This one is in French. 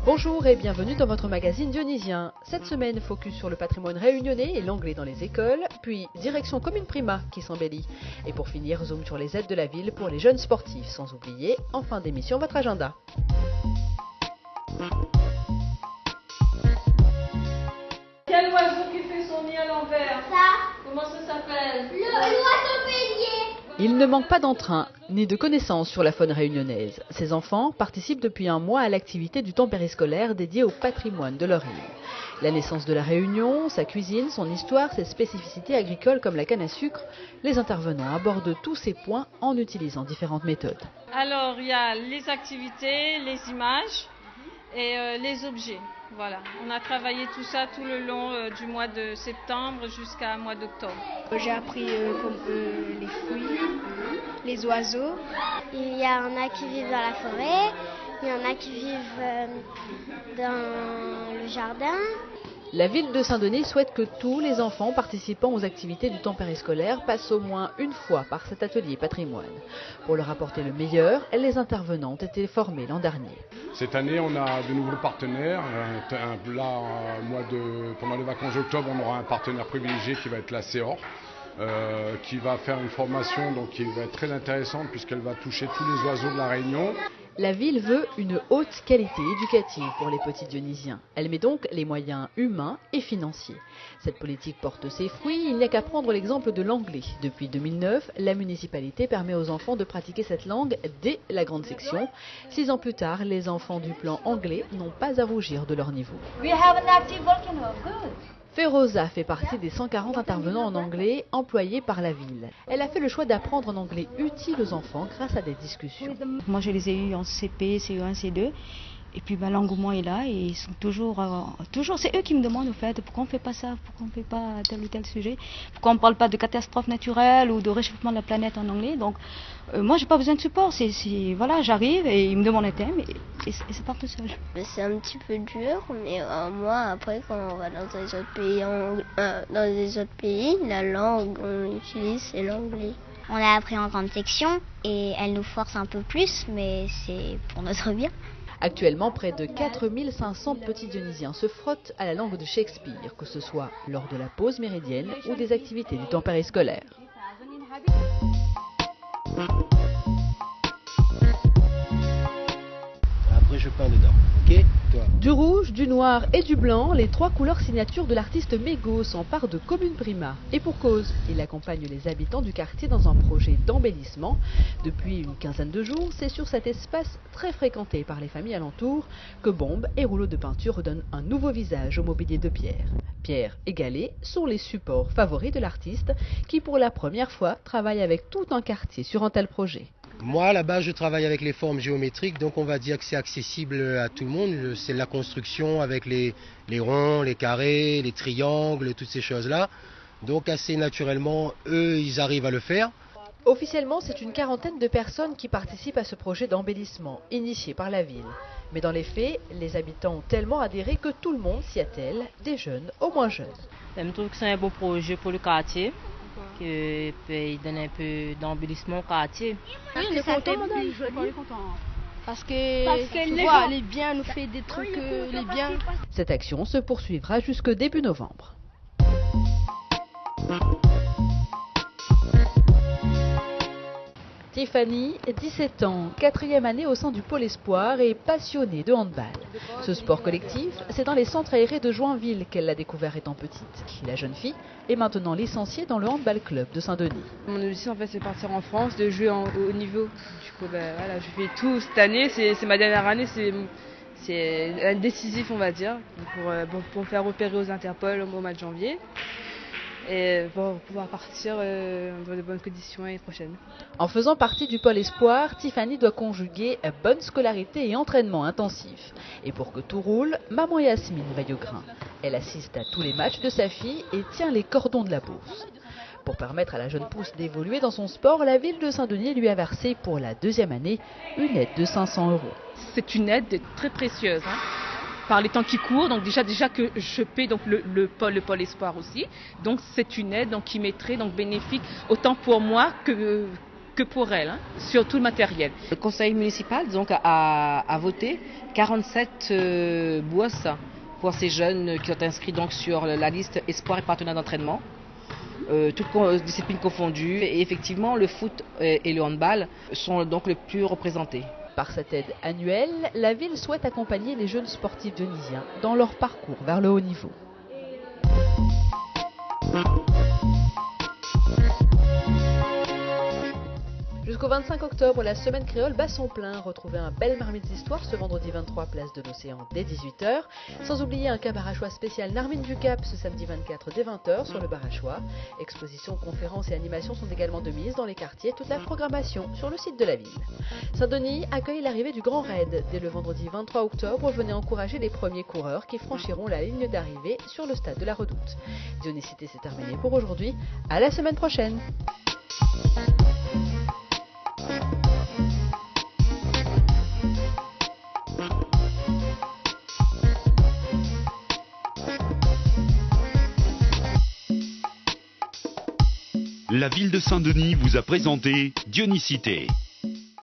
Bonjour et bienvenue dans votre magazine dionysien. Cette semaine, focus sur le patrimoine réunionnais et l'anglais dans les écoles, puis direction Commune Prima qui s'embellit. Et pour finir, zoom sur les aides de la ville pour les jeunes sportifs, sans oublier, en fin d'émission, votre agenda. Quel oiseau qui fait son nid à l'envers? Ça. Comment ça s'appelle? L'oiseau bélier. Il ne manque pas d'entrain, ni de connaissances sur la faune réunionnaise. Ces enfants participent depuis un mois à l'activité du temps périscolaire dédié au patrimoine de leur île. La naissance de la Réunion, sa cuisine, son histoire, ses spécificités agricoles comme la canne à sucre, les intervenants abordent tous ces points en utilisant différentes méthodes. Alors, il y a les activités, les images et les objets. Voilà, on a travaillé tout ça tout le long du mois de septembre jusqu'à mois d'octobre. J'ai appris les fruits, les oiseaux. Il y en a qui vivent dans la forêt, il y en a qui vivent dans le jardin. La ville de Saint-Denis souhaite que tous les enfants participant aux activités du temps périscolaire passent au moins une fois par cet atelier patrimoine. Pour leur apporter le meilleur, les intervenants ont été formés l'an dernier. Cette année, on a de nouveaux partenaires. Pendant les vacances d'octobre, on aura un partenaire privilégié qui va être la CEOR, qui va faire une formation qui va être très intéressante puisqu'elle va toucher tous les oiseaux de la Réunion. La ville veut une haute qualité éducative pour les petits dionysiens. Elle met donc les moyens humains et financiers. Cette politique porte ses fruits, il n'y a qu'à prendre l'exemple de l'anglais. Depuis 2009, la municipalité permet aux enfants de pratiquer cette langue dès la grande section. 6 ans plus tard, les enfants du plan anglais n'ont pas à rougir de leur niveau. Feroza fait partie des 140 intervenants en anglais employés par la ville. Elle a fait le choix d'apprendre en anglais utile aux enfants grâce à des discussions. Moi, je les ai eus en CP, CE1, C2. Et puis l'engouement est là et ils sont toujours c'est eux qui me demandent au fait pourquoi on ne fait pas ça, pourquoi on ne fait pas tel ou tel sujet, pourquoi on ne parle pas de catastrophes naturelles ou de réchauffement de la planète en anglais. Donc moi j'ai pas besoin de support, voilà, j'arrive et ils me demandent un thème et ça part tout seul. C'est un petit peu dur, mais moi après quand on va dans les autres pays, la langue qu'on utilise c'est l'anglais. On a appris en grande section et elle nous force un peu plus, mais c'est pour notre bien. Actuellement, près de 4500 petits dionysiens se frottent à la langue de Shakespeare, que ce soit lors de la pause méridienne ou des activités du temps périscolaire. Après, je peins dedans, ok? Toi. Du rouge, du noir et du blanc, les 3 couleurs signatures de l'artiste Mégo s'emparent de Commune Prima. Et pour cause, il accompagne les habitants du quartier dans un projet d'embellissement. Depuis une quinzaine de jours, c'est sur cet espace très fréquenté par les familles alentours que bombes et rouleaux de peinture donnent un nouveau visage au mobilier de pierre. Pierre et galets sont les supports favoris de l'artiste qui pour la première fois travaille avec tout un quartier sur un tel projet. Moi, à la base, je travaille avec les formes géométriques, donc on va dire que c'est accessible à tout le monde. C'est la construction avec les ronds, les carrés, les triangles, toutes ces choses-là. Donc assez naturellement, eux, ils arrivent à le faire. Officiellement, c'est une quarantaine de personnes qui participent à ce projet d'embellissement, initié par la ville. Mais dans les faits, les habitants ont tellement adhéré que tout le monde s'y attelle, des jeunes aux moins jeunes. Je trouve que c'est un beau projet pour le quartier. Qui peut donner un peu d'embellissement au quartier. Oui, on est content, madame. On est content. Parce que tu vois, les biens nous fait des trucs, les biens. Cette action se poursuivra jusque début novembre. Tiffany, 17 ans, 4e année au sein du Pôle Espoir et passionnée de handball. Ce sport collectif, c'est dans les centres aérés de Joinville qu'elle l'a découvert étant petite. La jeune fille est maintenant licenciée dans le handball club de Saint-Denis. Mon objectif en fait c'est partir en France, de jouer au haut niveau. Du coup voilà, je fais tout cette année, c'est ma dernière année, c'est décisif on va dire, pour me faire repérer aux Interpol au mois de janvier. Et pour pouvoir partir dans de bonnes conditions l'année prochaine. En faisant partie du Pôle Espoir, Tiffany doit conjuguer bonne scolarité et entraînement intensif. Et pour que tout roule, maman Yasmine veille au grain. Elle assiste à tous les matchs de sa fille et tient les cordons de la bourse. Pour permettre à la jeune pousse d'évoluer dans son sport, la ville de Saint-Denis lui a versé pour la 2e année une aide de 500 €. C'est une aide très précieuse. par les temps qui courent, donc déjà que je paie donc le pôle espoir aussi, donc c'est une aide donc qui m'est donc bénéfique autant pour moi que pour elle, sur tout le matériel. Le conseil municipal donc a voté 47 bourses pour ces jeunes qui sont inscrits donc sur la liste espoir et partenaires d'entraînement, toutes disciplines confondues, et effectivement le foot et le handball sont donc les plus représentés. Par cette aide annuelle, la ville souhaite accompagner les jeunes sportifs dionysiens dans leur parcours vers le haut niveau. Jusqu'au 25 octobre, la semaine créole bat son plein. Retrouvez un bel marmite d'histoire ce vendredi 23 place de l'Océan dès 18h. Sans oublier un cas barachois spécial Narmine du Cap ce samedi 24 dès 20h sur le barachois. Expositions, conférences et animations sont également de mise dans les quartiers. Toute la programmation sur le site de la ville. Saint-Denis accueille l'arrivée du Grand Raid. Dès le vendredi 23 octobre, venez encourager les premiers coureurs qui franchiront la ligne d'arrivée sur le stade de la Redoute. Dionysité, c'est terminé pour aujourd'hui. À la semaine prochaine. La ville de Saint-Denis vous a présenté Dionysité.